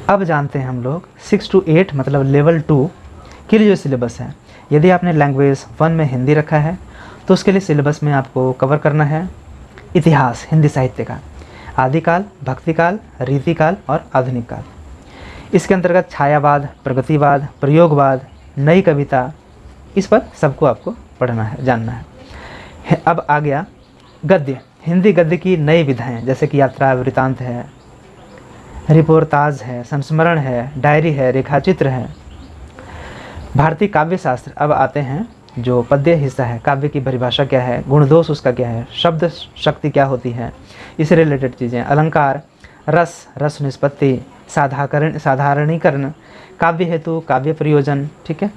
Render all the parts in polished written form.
अब जानते हैं हम लोग 6 to 8 मतलब लेवल 2 के लिए जो सिलेबस है। यदि आपने लैंग्वेज 1 में हिंदी रखा है तो उसके लिए सिलेबस में आपको कवर करना है इतिहास हिंदी साहित्य का, आदिकाल, भक्तिकाल, रीतिकाल और आधुनिक काल। इसके अंतर्गत छायावाद, प्रगतिवाद, प्रयोगवाद, नई कविता, इस पर सबको आपको पढ़ना है, जानना है। अब आ गया गद्य, हिंदी गद्य की नई विधाएं, जैसे कि यात्रा वृतांत है, रिपोर्टाज है, संस्मरण है, डायरी है, रेखाचित्र है। भारतीय काव्य शास्त्र, अब आते हैं जो पद्य हिस्सा है, काव्य की परिभाषा क्या है, गुणदोष उसका क्या है, शब्द शक्ति क्या होती है, इससे रिलेटेड चीज़ें, अलंकार, रस, रस निष्पत्ति, साधारणीकरण, काव्य हेतु, काव्य प्रयोजन, ठीक है।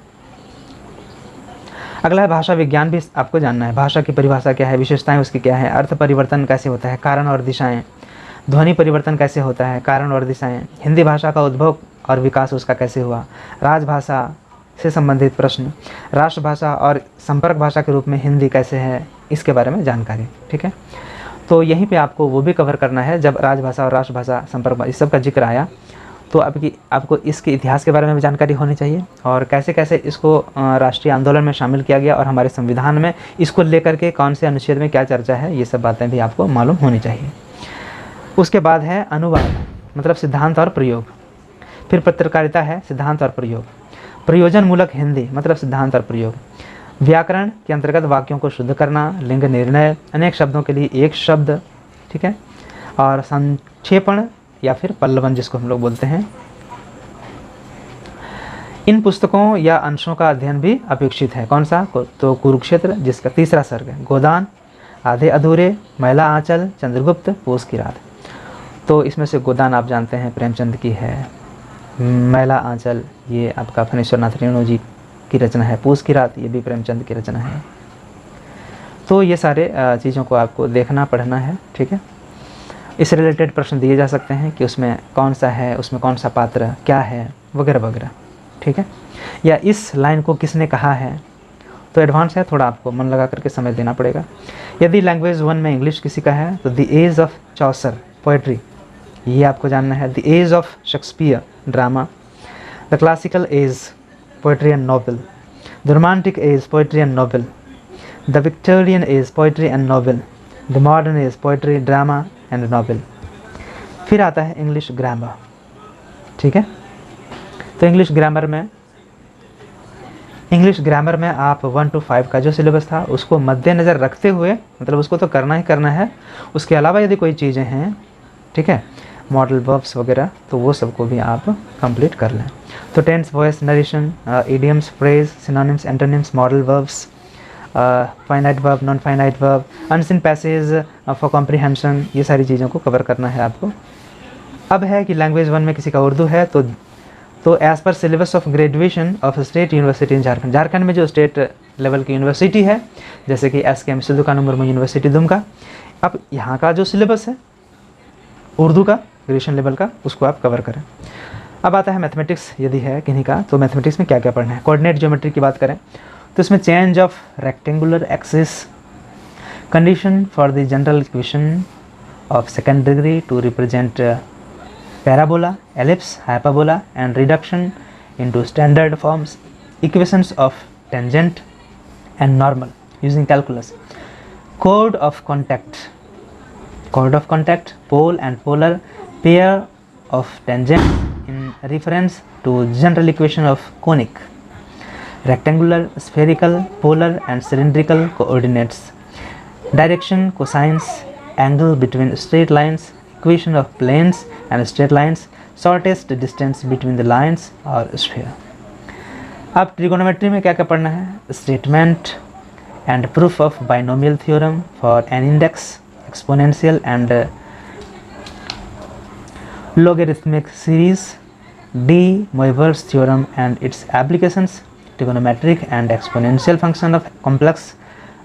अगला है भाषा विज्ञान, भी आपको जानना है। भाषा की परिभाषा क्या है, विशेषताएं उसकी क्या है, अर्थ परिवर्तन कैसे होता है, कारण और दिशाएं, ध्वनि परिवर्तन कैसे होता है, कारण और दिशाएं, हिंदी भाषा का उद्भव और विकास उसका कैसे हुआ, राजभाषा से संबंधित प्रश्न, राष्ट्रभाषा और संपर्क भाषा के रूप में हिंदी कैसे है, इसके बारे में जानकारी, ठीक है। तो यहीं पे आपको वो भी कवर करना है। जब राजभाषा और राष्ट्रभाषा, संपर्क भाषा, इस सब का जिक्र आया तो आपको इसके इतिहास के बारे में भी जानकारी होनी चाहिए और कैसे कैसे इसको राष्ट्रीय आंदोलन में शामिल किया गया और हमारे संविधान में इसको लेकर के कौन से अनुच्छेद में क्या चर्चा है, ये सब बातें भी आपको मालूम होनी चाहिए। उसके बाद है अनुवाद, मतलब सिद्धांत और प्रयोग। फिर पत्रकारिता है, सिद्धांत और प्रयोग। प्रयोजन मूलक हिंदी, मतलब सिद्धांत और प्रयोग। व्याकरण के अंतर्गत वाक्यों को शुद्ध करना, लिंग निर्णय, अनेक शब्दों के लिए एक शब्द, ठीक है। और संक्षेपण या फिर पल्लवन जिसको हम लोग बोलते हैं। इन पुस्तकों या अंशों का अध्ययन भी अपेक्षित है। कौन सा? तो कुरुक्षेत्र, जिसका तीसरा सर्ग है, गोदान, आधे अधूरे, महिला आंचल, चंद्रगुप्त, पूस की रात। तो इसमें से गोदान आप जानते हैं प्रेमचंद की है, महिला आंचल ये आपका फणीश्वरनाथ रेणु जी की रचना है, पूस की रात ये भी प्रेमचंद की रचना है। तो ये सारे चीज़ों को आपको देखना पढ़ना है, ठीक है। इससे रिलेटेड प्रश्न दिए जा सकते हैं कि उसमें कौन सा है, उसमें कौन सा पात्र क्या है, वगैरह वगैरह, ठीक है। या इस लाइन को किसने कहा है, तो एडवांस है, थोड़ा आपको मन लगा करके समय देना पड़ेगा। यदि लैंग्वेज 1 में इंग्लिश किसी का है तो the age of Chaucer poetry, ये आपको जानना है। The age of Shakespeare drama, the classical age poetry and novel, the romantic age poetry and novel, the Victorian age poetry and novel, the modern age poetry, drama and novel. फिर आता है English grammar, ठीक है। तो English grammar में आप 1 to 5 का जो सिलेबस था उसको मद्देनज़र रखते हुए, मतलब उसको तो करना ही करना है, उसके अलावा यदि कोई चीज़ें हैं, ठीक है, मॉडल वर्ब्स वगैरह, तो वो सबको भी आप कंप्लीट कर लें। तो tense, voice, narration, idioms, phrase, synonyms, antonyms, modal verbs, finite verb, non finite verb, unseen passage for comprehension, ये सारी चीज़ों को कवर करना है आपको। अब है कि लैंग्वेज 1 में किसी का उर्दू है तो as per syllabus of graduation of state university in Jharkhand, Jharkhand में जो स्टेट लेवल की यूनिवर्सिटी है, जैसे कि SKM सिद्धू कानू मुर्मू यूनिवर्सिटी दुमका, अब यहाँ का जो सिलेबस है उर्दू का ग्रेजुएशन लेवल का, उसको आप कवर करें। अब आता है मैथमेटिक्स, यदि है किन्हीं का, तो मैथमेटिक्स में क्या क्या पढ़ना है। कोऑर्डिनेट ज्योमेट्री की बात करें तो इसमें change of rectangular axis, condition for the general equation of second degree to represent parabola, ellipse, hyperbola and reduction into standard forms, equations of tangent and normal using calculus, कोड of contact, pole and polar pair of tangent in reference to general equation of conic, rectangular, spherical, polar and cylindrical coordinates, direction, cosines, angle between straight lines, equation of planes and straight lines, shortest distance between the lines और sphere। अब trigonometry में क्या क्या पढ़ना है, statement and proof of binomial theorem for an index, exponential and logarithmic series, de Moivre's theorem and its applications, trigonometric and exponential function of complex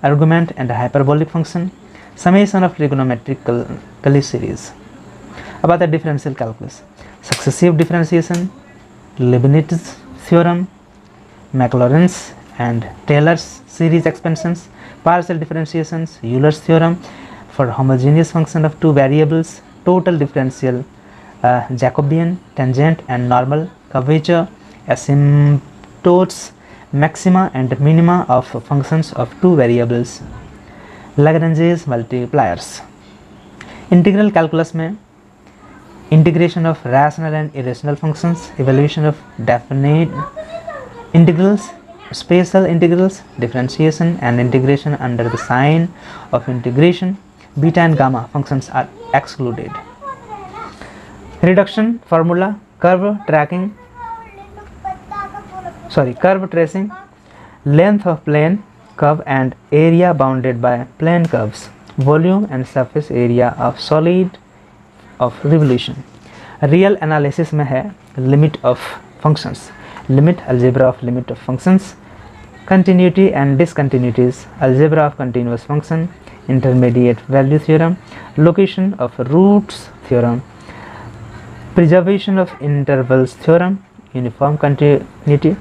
argument and hyperbolic function, summation of trigonometric series। अब आता है differential calculus, successive differentiation, Leibnitz theorem, Maclaurin's and Taylor's series expansions, partial differentiations, Euler's theorem for homogeneous function of 2 variables, total differential Jacobian, tangent and normal, curvature, asymptotes, maxima and minima of functions of two variables, Lagrange's multipliers. Integral calculus में integration of rational and irrational functions, evaluation of definite integrals, special integrals, differentiation and integration under the sign of integration, beta and gamma functions are excluded. Reduction formula, curve tracing, length of plane curve and area bounded by plane curves, volume and surface area of solid of revolution. Real analysis में है limit of functions, limit algebra of limit of functions, continuity and discontinuities, algebra of continuous function, intermediate value theorem, location of roots theorem, preservation of intervals theorem, uniform continuity,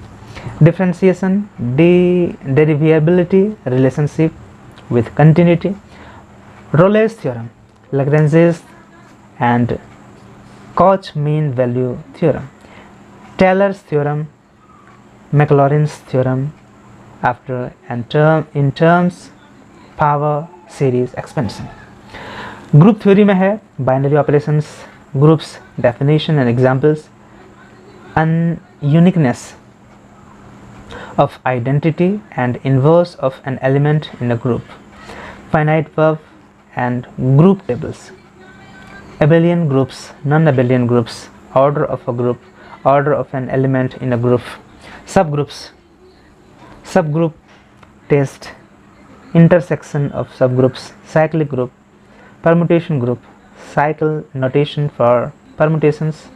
differentiation, derivability relationship with continuity, Rolle's theorem, Lagrange's and Cauchy mean value theorem, Taylor's theorem, Maclaurin's theorem after and in terms power series expansion. Group theory में है binary operations, groups, definition and examples, uniqueness of identity and inverse of an element in a group, finite verb and group tables, abelian groups, non-abelian groups, order of a group, order of an element in a group, subgroups, subgroup test, intersection of subgroups, cyclic group, permutation group, cycle notation for permutations,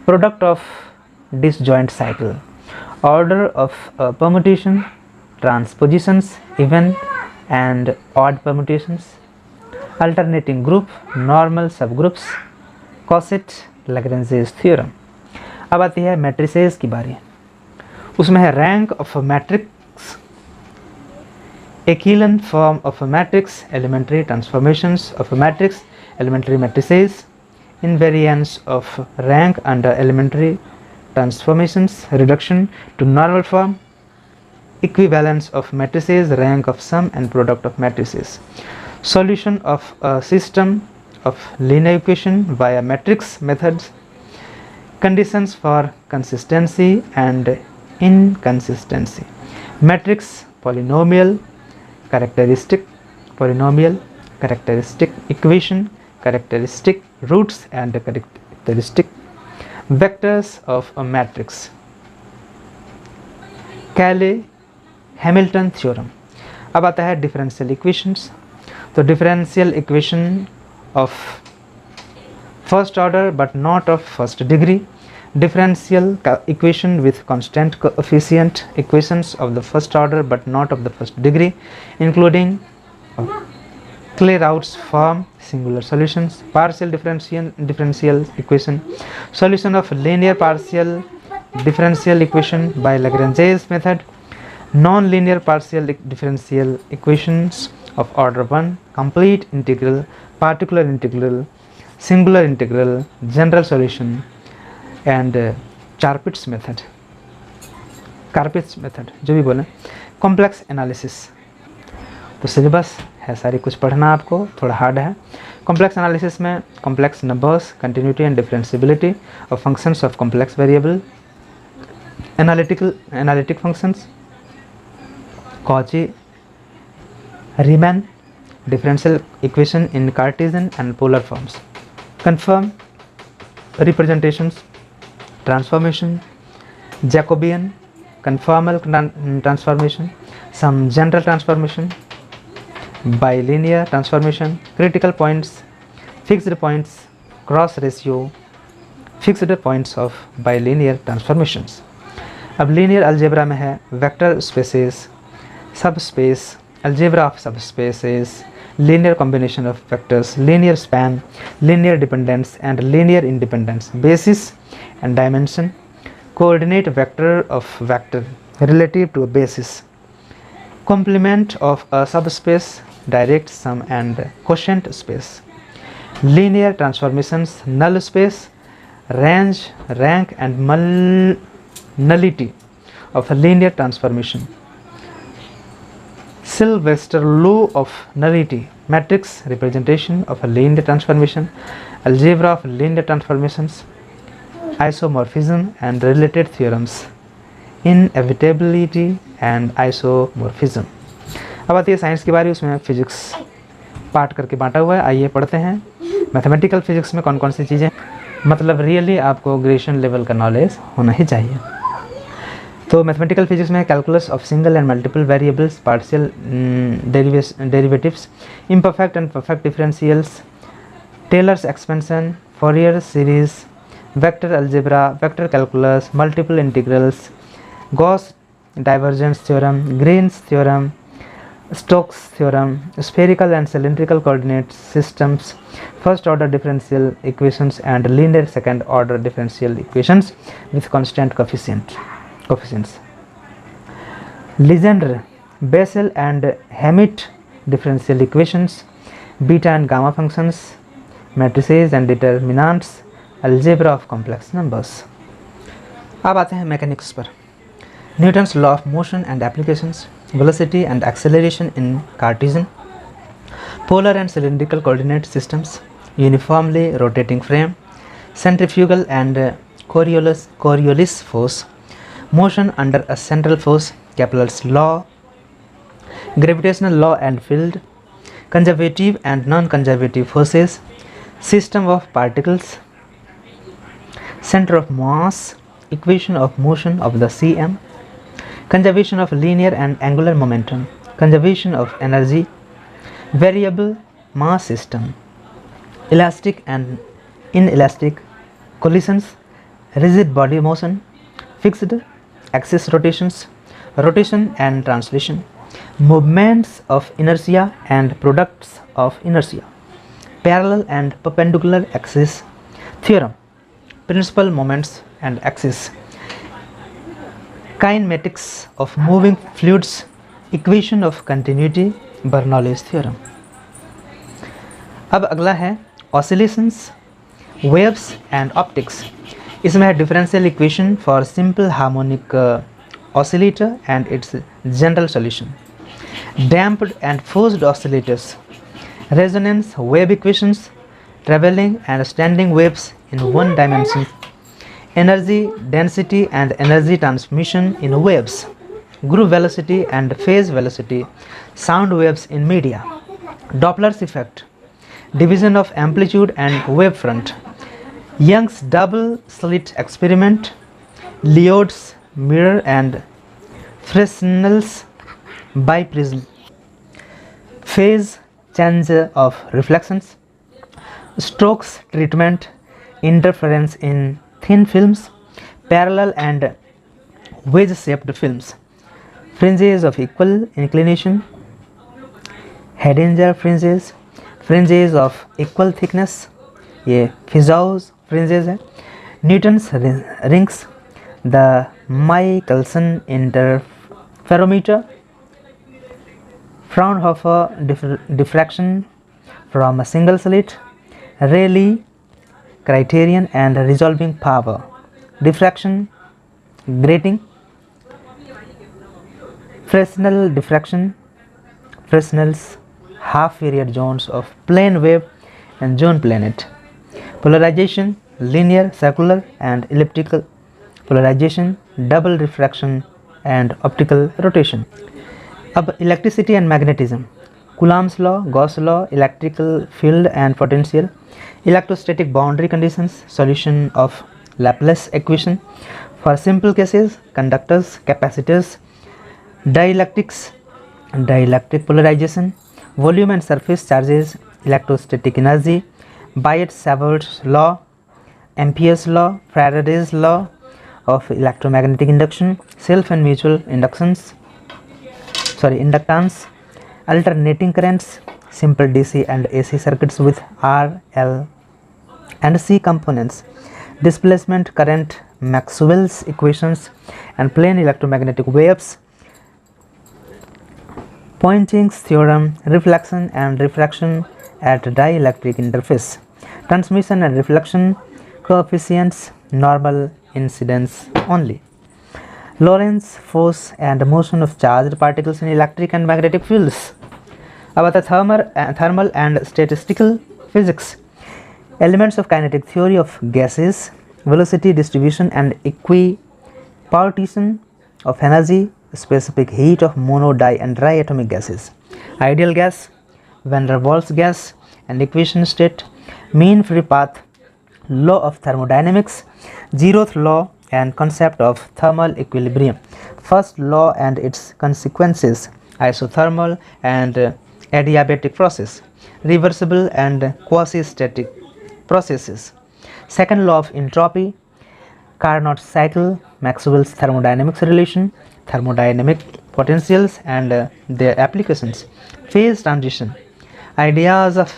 product of disjoint cycle, order of permutation, transpositions, even and odd permutations, alternating group, normal subgroups, Cauchy Lagrange's theorem. अब आती है matrices की बारी. उसमें है rank of a matrix, echelon form of a matrix, elementary transformations of a matrix, elementary matrices, invariance of rank under elementary transformations, reduction to normal form, equivalence of matrices, rank of sum and product of matrices, solution of a system of linear equation via matrix methods, conditions for consistency and inconsistency, matrix polynomial characteristic, equation, characteristic roots and characteristic vectors of a matrix, Cayley-Hamilton theorem. अब आता है differential equations. तो differential equation of first order but not of first degree, differential equation with constant coefficient, equations of the first order but not of the first degree, including Clairaut's form, singular solutions, partial differential equation, solution of linear partial differential equation by Lagrange's method, non-linear partial differential equations of order 1, complete integral, particular integral, singular integral, general solution and Karpit's method जो भी बोलें, complex analysis. तो syllabus है सारी कुछ पढ़ना आपको, थोड़ा हार्ड है. कॉम्प्लेक्स एनालिसिस में complex numbers, continuity and differentiability of functions of complex variable, analytic functions, Cauchy Riemann, differential equation in Cartesian and polar forms, conformal representations, transformation, Jacobian, conformal transformation, some general transformation, bilinear transformation, critical points, fixed points, cross ratio, fixed points of bilinear transformations. अब linear algebra में है vector spaces, subspace, algebra of subspaces, linear combination of vectors, linear span, linear dependence and linear independence, basis and dimension, coordinate vector of vector relative to a basis, complement of a subspace, direct sum and quotient space, linear transformations, null space, range, rank and nullity of a linear transformation. Sylvester law of nullity, matrix representation of a linear transformation, algebra of linear transformations, isomorphism and related theorems, inevitability and isomorphism. अब आती है science की बारी, उसमें physics part करके बांटा हुआ है। आइए पढ़ते हैं मैथमेटिकल फिजिक्स में कौन कौन सी चीज़ें, मतलब रियली आपको ग्रेजुएशन लेवल का नॉलेज होना ही चाहिए। तो मैथमेटिकल फिजिक्स में calculus of single and multiple variables, partial derivatives, imperfect and perfect differentials, Taylor's expansion, Fourier series, vector algebra, vector calculus, multiple integrals, Gauss divergence theorem, Green's theorem, Stokes theorem, spherical and cylindrical coordinate systems, first order differential equations and linear second order differential equations with constant coefficients. Legendre, Bessel and Hammett differential equations, beta and gamma functions, matrices and determinants, algebra of complex numbers. अब आते हैं mechanics पर। Newton's law of motion and applications, velocity and acceleration in Cartesian, polar and cylindrical coordinate systems, uniformly rotating frame, centrifugal and Coriolis force, motion under a central force, Kepler's law, gravitational law and field, conservative and non-conservative forces, system of particles, center of mass, equation of motion of the CM, conservation of linear and angular momentum, conservation of energy, variable mass system, elastic and inelastic collisions, rigid body motion, fixed axis rotations, rotation and translation, movements of inertia and products of inertia, parallel and perpendicular axis theorem, principal moments and axis, kinematics of moving fluids, equation of continuity, Bernoulli's theorem. अब अगला है oscillations, waves and optics. इसमें है differential equation for simple harmonic oscillator and its general solution, damped and forced oscillators, resonance wave equations, traveling and standing waves in one dimension, energy density and energy transmission in waves, group velocity and phase velocity, sound waves in media, Doppler's effect, division of amplitude and wavefront, Young's double slit experiment, Lyot's mirror and Fresnel's biprism, phase change of reflections, Stokes treatment, interference in thin films, parallel and wedge-shaped films, fringes of equal inclination, Hedinger fringes, fringes of equal thickness, ये Fizow's fringes है, Newton's rings, the Michelson interferometer, Fraunhofer diffraction from a single slit, Rayleigh criterion and resolving power, diffraction grating, Fresnel diffraction, Fresnel's half period zones of plane wave and zone planet, polarization linear, circular and elliptical polarization, double refraction and optical rotation. अब electricity and magnetism, Coulomb's law, Gauss law, electrical field and potential, electrostatic boundary conditions, solution of Laplace equation for simple cases, conductors, capacitors, dielectrics, dielectric polarization, volume and surface charges, electrostatic energy, Biot-Savart's law, Ampere's law, Faraday's law of electromagnetic induction, self and mutual inductance, alternating currents, simple DC and AC circuits with R, L and C components, displacement current, Maxwell's equations and plane electromagnetic waves, Poynting's theorem, reflection and refraction at dielectric interface, transmission and reflection, coefficients, normal incidence only. Lorentz force and motion of charged particles in electric and magnetic fields. About the thermal and statistical physics. Elements of kinetic theory of gases, velocity distribution and equipartition of energy, specific heat of mono, di and triatomic gases. Ideal gas, van der Waals gas and equation state, mean free path, law of thermodynamics, zeroth law and concept of thermal equilibrium, first law and its consequences, isothermal and adiabatic process, reversible and quasi-static processes, second law of entropy, Carnot cycle, Maxwell's thermodynamics relation, thermodynamic potentials and their applications, phase transition, ideas of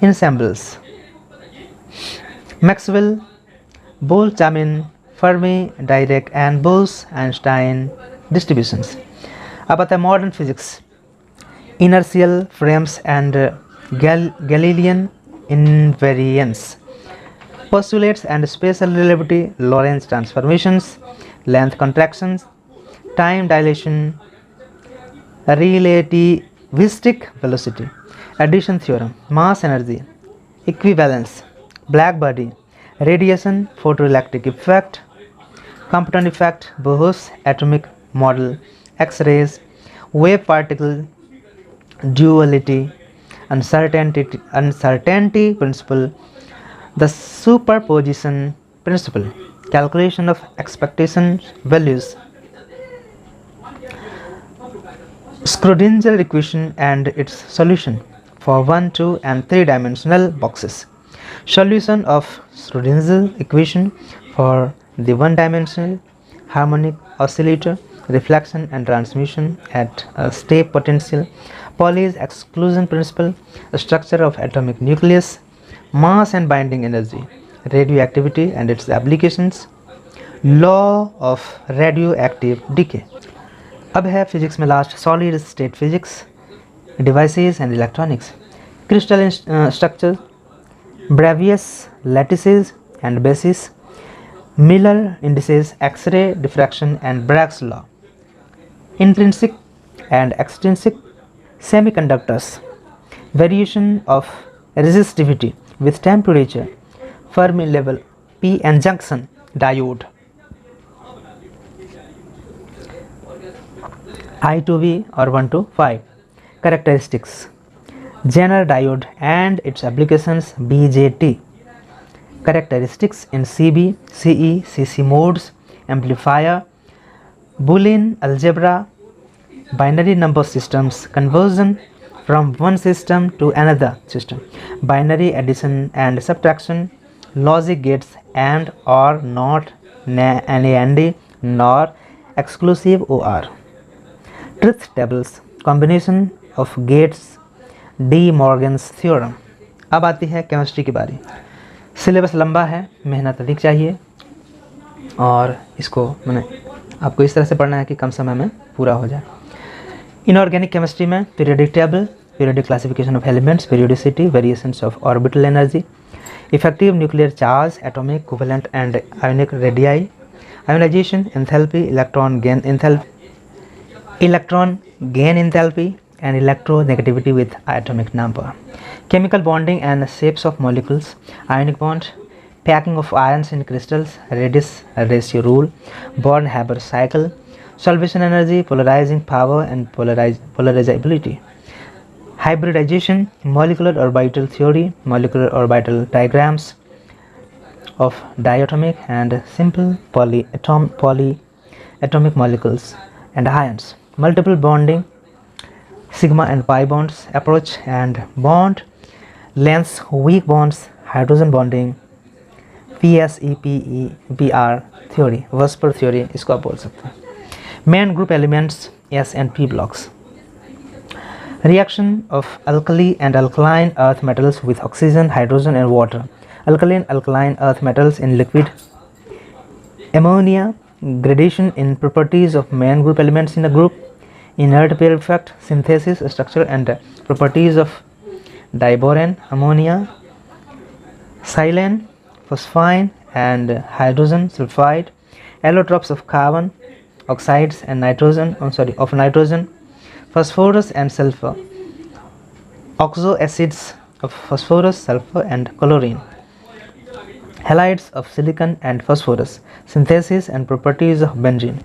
ensembles, Maxwell, Boltzmann, Fermi, Dirac and Bose-Einstein distributions. About the modern physics, inertial frames and Galilean invariance, postulates and special relativity, Lorentz transformations, length contractions, time dilation, relativistic velocity, addition theorem, mass energy, equivalence, black body, radiation, photoelectric effect, Compton effect, Bohr's atomic model, X-rays, wave particle duality, uncertainty principle, the superposition principle, calculation of expectation values, Schrödinger equation and its solution for 1, 2 and 3 dimensional boxes, solution of Schrödinger equation for the one-dimensional harmonic oscillator, reflection and transmission at a step potential, Pauli's exclusion principle, structure of atomic nucleus, mass and binding energy, radioactivity and its applications, law of radioactive decay. अब है physics में last solid state physics, devices and electronics, crystal structure, Bravais lattices and basis, Miller indices, x ray diffraction and Bragg's law, intrinsic and extrinsic semiconductors, variation of resistivity with temperature, Fermi level, p-n junction diode, I to V or 1 to 5, characteristics, Zener diode and its applications, BJT, characteristics in CB, CE, CC modes, amplifier, Boolean algebra, binary number systems, conversion from one system to another system, binary addition and subtraction, logic gates and or not NAND nor exclusive OR, truth tables, combination of gates, De Morgan's theorem. अब आती है chemistry की बारी। Syllabus लंबा है, मेहनत अधिक चाहिए और इसको मैंने आपको इस तरह से पढ़ना है कि कम समय में पूरा हो जाए। इनऑर्गेनिक केमिस्ट्री में periodic table, periodic classification of elements, periodicity, variations of orbital energy, effective nuclear charge, atomic, covalent and ionic radii, ionization, enthalpy, electron gain enthalpy and electronegativity with atomic number, chemical bonding and shapes of molecules, ionic bond, packing of ions in crystals, Radis ratio rule, Born-Haber cycle, solvation energy, polarizing power and polarizability, hybridization, molecular orbital theory, molecular orbital diagrams of diatomic and simple polyatomic molecules and ions, multiple bonding, sigma and pi bonds approach and bond lengths, weak bonds, hydrogen bonding, PSEPR theory, Vosper theory इसको आप बोल सकते हैं, main group elements S and P blocks, reaction of alkali and alkaline earth metals with oxygen, hydrogen and water, alkaline earth metals in liquid, ammonia, gradation in properties of main group elements in a group, inert pair effect, synthesis, structure and properties of diboron, ammonia, silane, phosphine and hydrogen sulfide, allotropes of carbon oxides and nitrogen, phosphorus and sulfur, oxo acids of phosphorus, sulfur and chlorine, halides of silicon and phosphorus, synthesis and properties of benzene.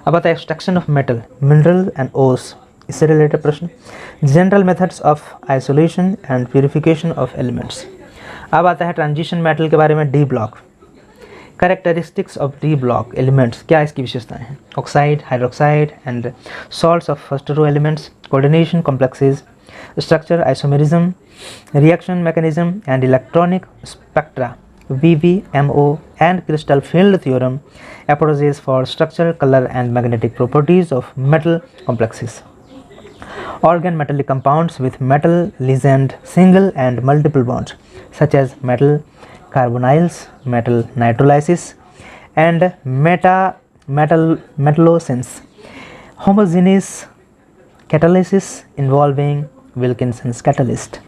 अब आता है extraction of metal, mineral and ores, इससे related प्रश्न, general methods of isolation and purification of elements. अब आता है transition metal के बारे में, d block, characteristics of d block elements, क्या इसकी विशेषताएं हैं, oxide, hydroxide and salts of first row elements, coordination complexes, structure isomerism, reaction mechanism and electronic spectra, VVMO and crystal field theorem approaches for structure, color and magnetic properties of metal complexes. Organ metallic compounds with metal legend, single and multiple bonds such as metal carbonyls, metal nitrolysis and metallosense. Homogeneous catalysis involving Wilkinson's catalyst.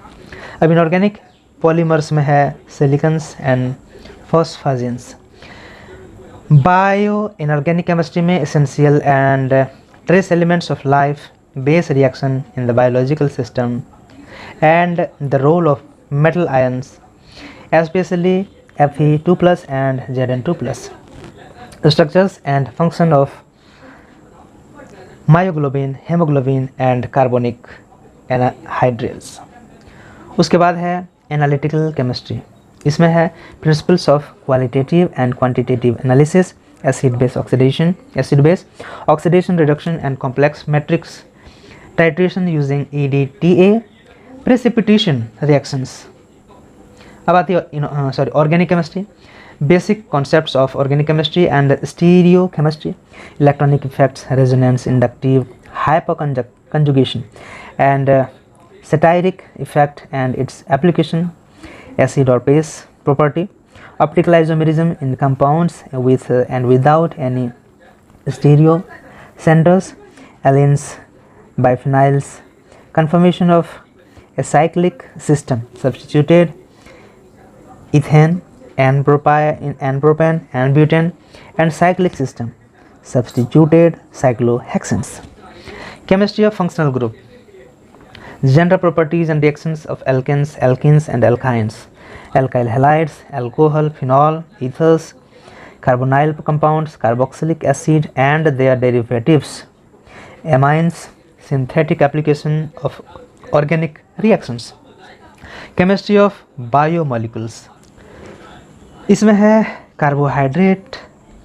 अब inorganic polymers में है silicones and phosphazenes. Bio inorganic chemistry में essential and trace elements of life, base reaction in the biological system and the role of metal ions, especially Fe2+ and Zn2+, structures and function of myoglobin, haemoglobin and carbonic anhydrases. उसके बाद है analytical chemistry, इसमें है principles of qualitative and quantitative analysis, acid base oxidation reduction and complex matrix, titration using EDTA, precipitation reactions. अब आती है organic chemistry, basic concepts of organic chemistry and stereochemistry, electronic effects, resonance, inductive hyperconjugation and satiric effect and its application, acid or base property, optical isomerism in compounds with and without any stereo centers, allenes, biphenyls, conformation of a cyclic system, substituted ethane and propane and butane and cyclic system, substituted cyclohexanes. Chemistry of functional group, general properties and reactions of alkanes, alkenes and alkynes, alkyl halides, alcohol, phenol, ethers, carbonyl compounds, carboxylic acid and their derivatives, amines, synthetic application of organic reactions. Chemistry of biomolecules, इसमें है carbohydrate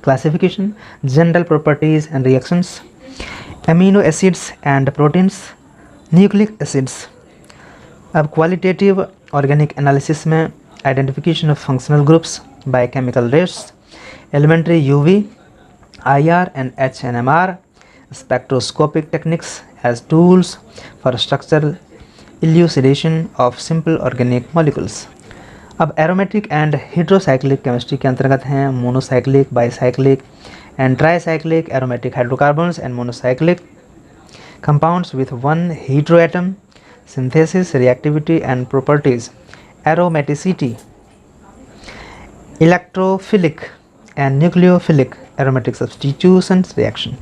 classification, general properties and reactions, amino acids and proteins, nucleic acids. अब qualitative organic analysis में identification of functional groups by chemical rates, elementary UV, IR and HNMR, spectroscopic techniques as tools for structural elucidation of simple organic molecules. अब aromatic and heterocyclic chemistry के अंतर्गत हैं monocyclic, bicyclic and tricyclic aromatic hydrocarbons and monocyclic compounds with one heteroatom, synthesis, reactivity and properties, aromaticity, electrophilic and nucleophilic aromatic substitution reaction.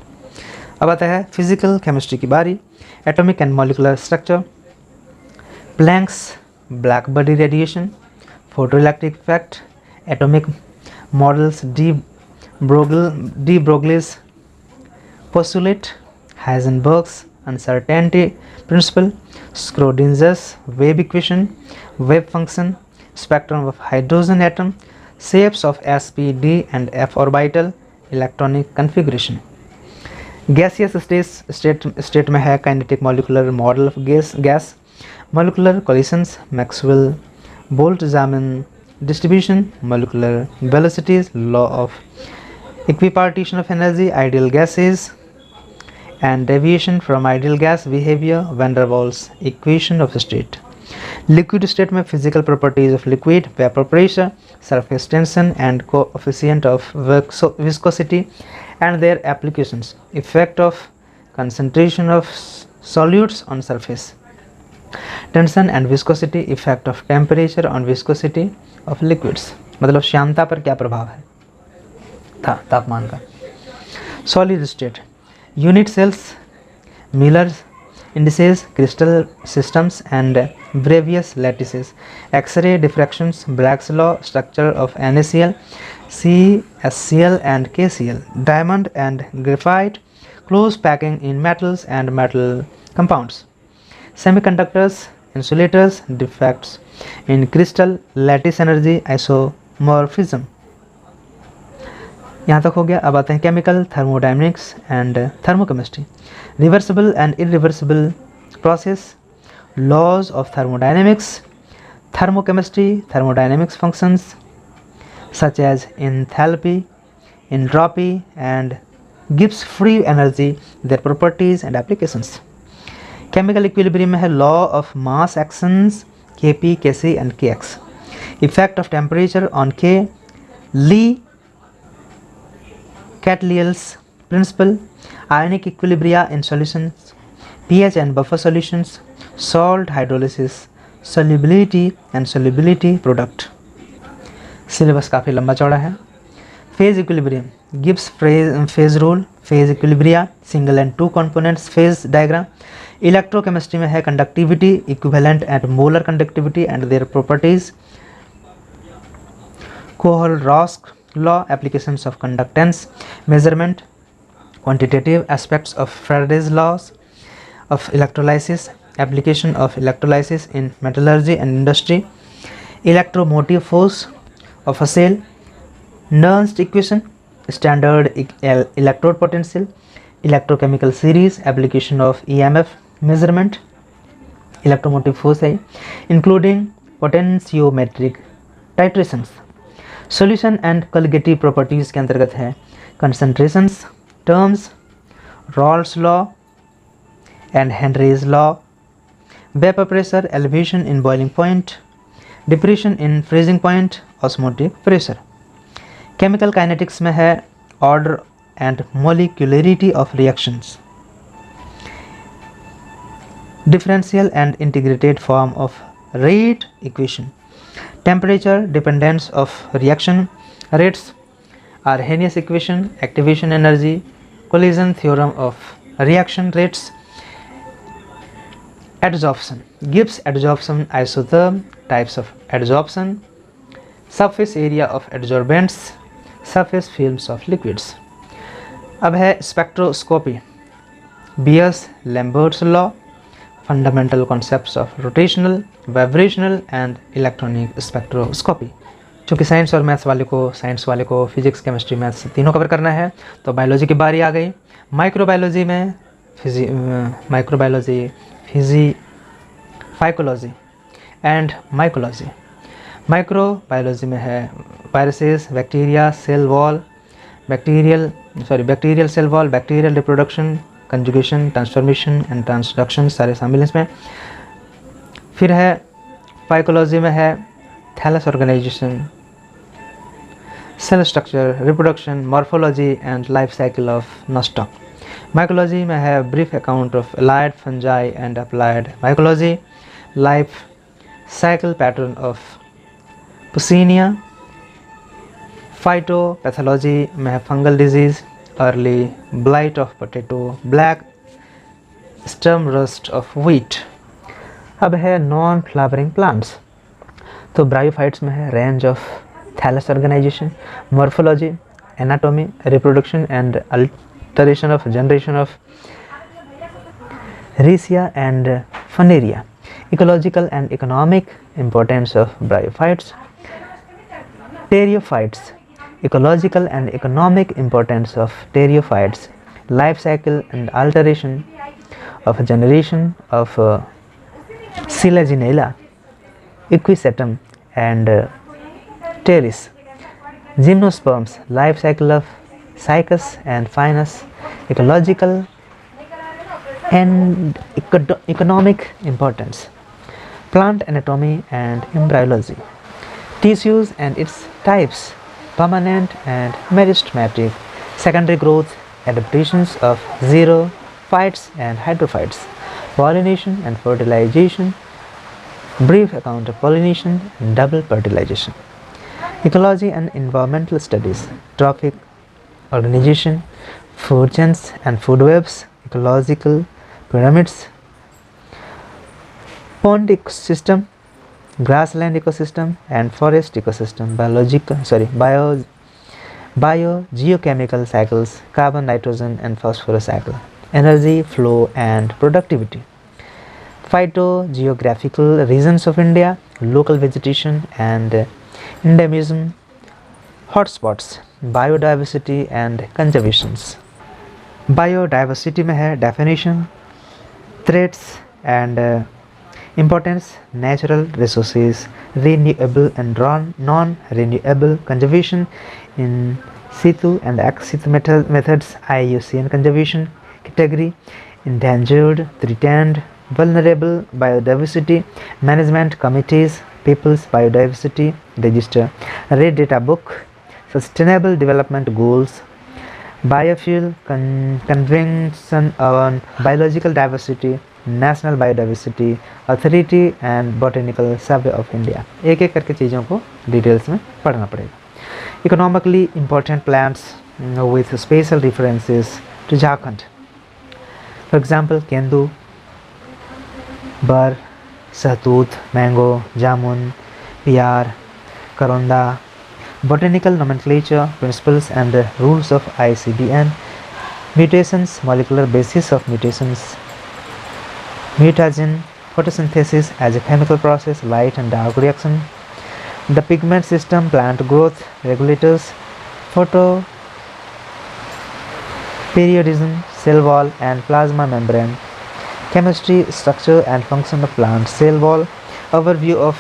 अब आता है physical chemistry की बारी, atomic and molecular structure, Planck's black body radiation, photoelectric effect, atomic models, de Broglie's postulate, Heisenberg's uncertainty principle, Schrodinger's wave equation, wave function, spectrum of hydrogen atom, shapes of s, p, d and f orbital, electronic configuration. Gaseous state में है kinetic molecular model of gas, molecular collisions, Maxwell Boltzmann distribution, molecular velocities, law of equipartition of energy, ideal gases and deviation from ideal gas behavior, Van der Waals equation of state. Liquid state में physical properties of liquid, vapor pressure, surface tension and coefficient of viscosity and their applications, effect of concentration of solutes on surface. Tension and viscosity, effect of temperature on viscosity of liquids, मतलब श्यानता पर क्या प्रभाव है था तापमान का। Solid state, unit cells, Miller's indices, crystal systems and various lattices, X-ray diffractions, Black's law, structure of NaCl, CSCl and KCl, diamond and graphite, close packing in metals and metal compounds, semiconductors, insulators, defects in crystal, lattice energy, isomorphism। यहाँ तक हो गया। अब आते हैं chemical, thermodynamics and thermochemistry, reversible and irreversible process, laws of thermodynamics, thermochemistry, thermodynamics functions such as enthalpy, entropy and Gibbs free energy, their properties and applications. Chemical equilibrium में है law of mass actions, Kp, Kc and Kx, effect of temperature on K, Le Catliel's principle, ionic equilibria in solutions, pH and buffer solutions, salt hydrolysis, solubility and solubility product। Syllabus काफ़ी लंबा चौड़ा है। Phase equilibrium, Gibbs phase rule, phase equilibria, single and two components phase diagram. Electrochemistry में है conductivity, equivalent and molar conductivity and their properties, Kohlrausch law, applications of conductance, measurement, quantitative aspects of Faraday's laws of electrolysis, application of electrolysis in metallurgy and industry, electromotive force of a cell, Nernst equation, standard electrode potential, electrochemical series, application of EMF measurement, electromotive force है, including potentiometric titrations। Solution and colligative properties के अंतर्गत है concentrations, terms, Rawls law and Henry's law, vapour pressure, elevation in boiling point, depression in freezing point, osmotic pressure. Chemical kinetics में है order and molecularity of reactions, differential and integrated form of rate equation, temperature dependence of reaction rates, Arrhenius equation, activation energy, collision theorem of reaction rates, adsorption, Gibbs adsorption isotherm, types of adsorption, surface area of adsorbents, surface films of liquids। अब है spectroscopy, Beer's Lambert's law, fundamental concepts of rotational, vibrational and electronic spectroscopy. चूँकि science और maths वाले को physics, chemistry, maths तीनों cover करना है, तो बायोलॉजी की बारी आ गई। माइक्रोबायोलॉजी में फाइकोलॉजी एंड माइकोलॉजी। माइक्रोबायोलॉजी में है viruses, bacteria cell wall, bacterial cell wall, bacterial reproduction, conjugation, transformation and transduction सारे शामिल इसमें। फिर है फाइकोलॉजी में है thallus organisation, cell structure, reproduction, morphology and life cycle of Nostoc. Mycology में है brief account of allied fungi and applied mycology, life cycle pattern of Puccinia. Phytopathology में है fungal diseases, early blight of potato, black stem rust of wheat. अब है non flowering plants, तो bryophytes में है range of thallus organisation, morphology, anatomy, reproduction and alteration of generation of Riccia and Funaria. Ecological and economic importance of bryophytes. Pteridophytes, ecological and economic importance of pteriophytes, life cycle and alteration of a generation of Selaginella, Equisetum and Pteris. Gymnosperms, life cycle of Cycas and Phinus, ecological and economic importance. Plant anatomy and embryology. Tissues and its types, permanent and meristematic, secondary growth, adaptations of xerophytes and hydrophytes, pollination and fertilization, Brief account of pollination and double fertilization. Ecology and environmental studies, trophic organization, food chains and food webs, ecological pyramids, pond ecosystem, grassland ecosystem and forest ecosystem, biogeochemical cycles, carbon, nitrogen and phosphorus cycle, energy flow and productivity, phytogeographical regions of India, local vegetation and endemism, hotspots, biodiversity and conservations. Biodiversity में है definition, threats and importance, natural resources, renewable and non-renewable, conservation in situ and ex situ methods, IUCN conservation category, endangered, threatened, vulnerable, biodiversity management committees, people's biodiversity register, red data book, sustainable development goals, biofuel convention on biological diversity, national biodiversity authority and botanical survey of India. एक एक करके चीज़ों को details में पढ़ना पड़ेगा. Economically important plants with special references to Jharkhand, for example kendu, bar, shahtoot, mango, जामुन, पियार, करोंदा. Botanical nomenclature, principles and rules of ICDN, mutations, molecular basis of mutations, mutagen, photosynthesis as a chemical process, light and dark reaction, the pigment system, plant growth regulators, photoperiodism, cell wall and plasma membrane, chemistry, structure and function of plant cell wall, overview of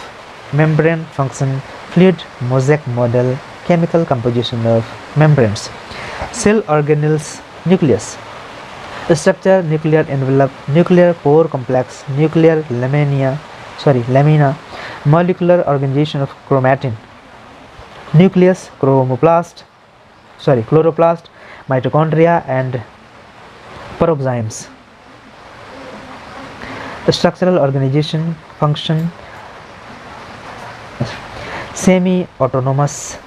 membrane function, fluid mosaic model, chemical composition of membranes, cell organelles, nucleus, structure, nuclear envelope, nuclear pore complex, nuclear lamina, molecular organization of chromatin, nucleus, chloroplast, mitochondria and peroximes, structural organization, function, semi-autonomous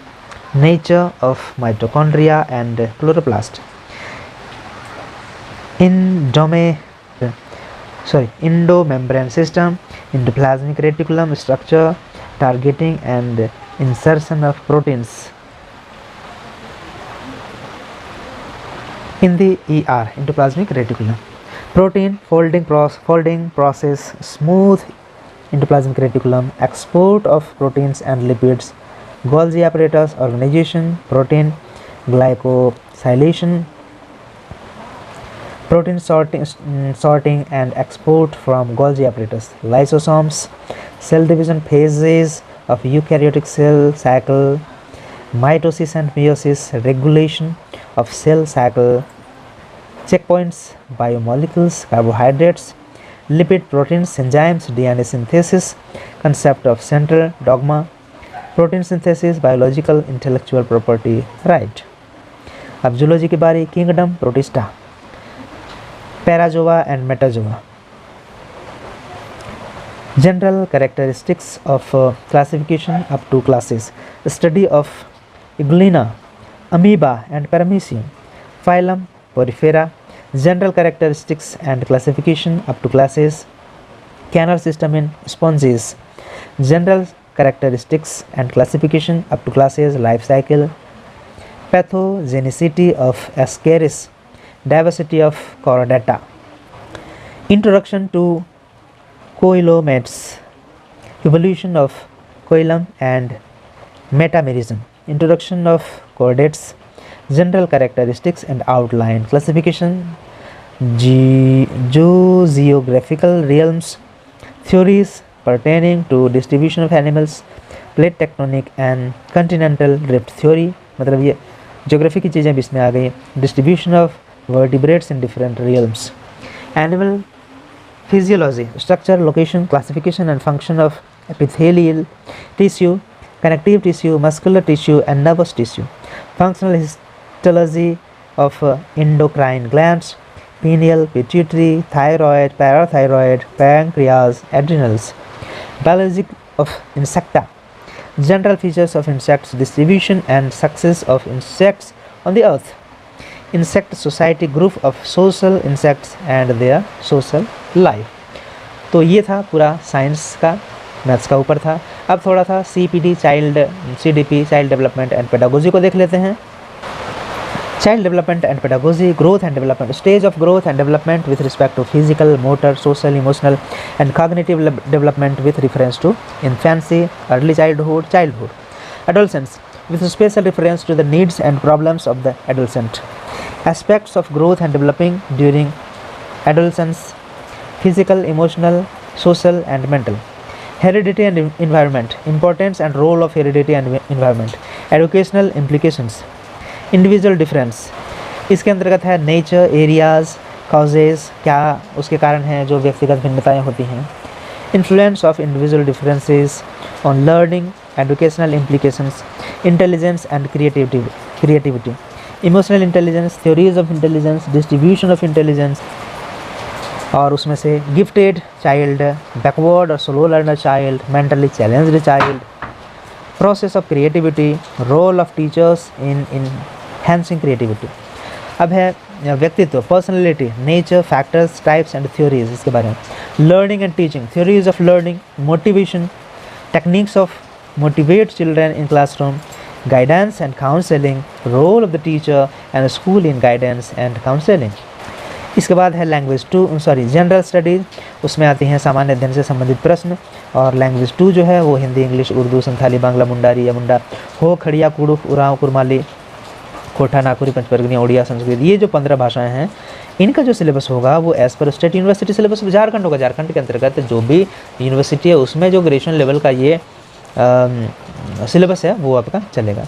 nature of mitochondria and chloroplast, endomembrane system, endoplasmic reticulum structure, targeting and insertion of proteins. In the ER, endoplasmic reticulum, protein folding process, smooth endoplasmic reticulum, export of proteins and lipids, Golgi apparatus, organization, protein glycosylation, protein sorting and export from Golgi apparatus, lysosomes, cell division phases of eukaryotic cell cycle, mitosis and meiosis, regulation of cell cycle, checkpoints, biomolecules, carbohydrates, lipid proteins, enzymes, DNA synthesis, concept of central dogma, protein synthesis, biological intellectual property right. अब zoology की बारी, kingdom, protista, Parazoa and Metazoa. General characteristics of classification up to classes, study of Euglena, amoeba and paramecium, phylum Porifera, general characteristics and classification up to classes, canal system in sponges, general characteristics and classification up to classes, life cycle, pathogenicity of Ascaris, diversity of Chordata, introduction to coelomates, evolution of coelom and metamerism, introduction of chordates, general characteristics and outline, classification, geographical realms, theories pertaining to distribution of animals, plate tectonic and continental drift theory, मतलब ये geography की चीज़ें भी इसमें आ गई. Distribution of vertebrates in different realms, animal physiology, structure, location, classification and function of epithelial tissue, connective tissue, muscular tissue and nervous tissue, functional histology of endocrine glands, pineal, pituitary, thyroid, parathyroid, pancreas, adrenals, Biology of insecta, general features of insects, distribution and success of insects on the earth, insect society, group of social insects and their social life। तो ये था पूरा science का, maths का ऊपर था। अब थोड़ा था CDP child development and pedagogy को देख लेते हैं। Child development and pedagogy, growth and development, stage of growth and development with respect to physical, motor, social, emotional and cognitive development with reference to infancy, early childhood, adolescence with special reference to the needs and problems of the adolescent, aspects of growth and developing during adolescence, physical, emotional, social and mental, heredity and environment, importance and role of heredity and environment, educational implications, individual difference। इसके अंतर्गत है nature, areas, causes, क्या उसके कारण हैं जो व्यक्तिगत भिन्नताएं होती हैं, influence of individual differences on learning, educational implications, intelligence and creativity, emotional intelligence, theories of intelligence, distribution of intelligence, और उसमें से gifted child, backward और slow learner child, mentally challenged child, process of creativity, role of teachers in enhancing creativity। अब है व्यक्तित्व, personality, nature, factors, types and theories, इसके बारे में learning and teaching, theories of learning, motivation, techniques of motivate children in classroom, guidance and counseling, role of the teacher and school in guidance and counseling। इसके बाद है general studies, उसमें आती हैं सामान्य अध्ययन से संबंधित प्रश्न, और लैंग्वेज 2 जो है वो हिंदी, इंग्लिश, उर्दू, संथाली, बांग्ला, मुंडारी या मुंडा, हो, खड़िया, कुड़ुख, उरांव, कुरमाली, कोठा, नागपुरी, पंचपर्गनी, ओडिया, संस्कृत, ये जो 15 भाषाएं हैं, इनका जो सिलेबस होगा वो as per state university syllabus Jharkhand होगा। झारखंड के अंतर्गत जो भी यूनिवर्सिटी है उसमें जो ग्रेजुएशन लेवल का ये सिलेबस है वो आपका चलेगा।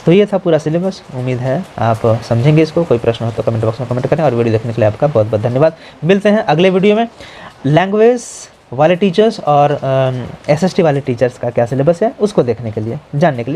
तो ये था पूरा सिलेबस, उम्मीद है आप समझेंगे इसको। कोई प्रश्न हो तो कमेंट बॉक्स में कमेंट करें, और वीडियो देखने के लिए आपका बहुत बहुत धन्यवाद। मिलते हैं अगले वीडियो में। लैंग्वेज वाले टीचर्स और SST वाले टीचर्स का क्या सिलेबस है उसको देखने के लिए, जानने के लिए।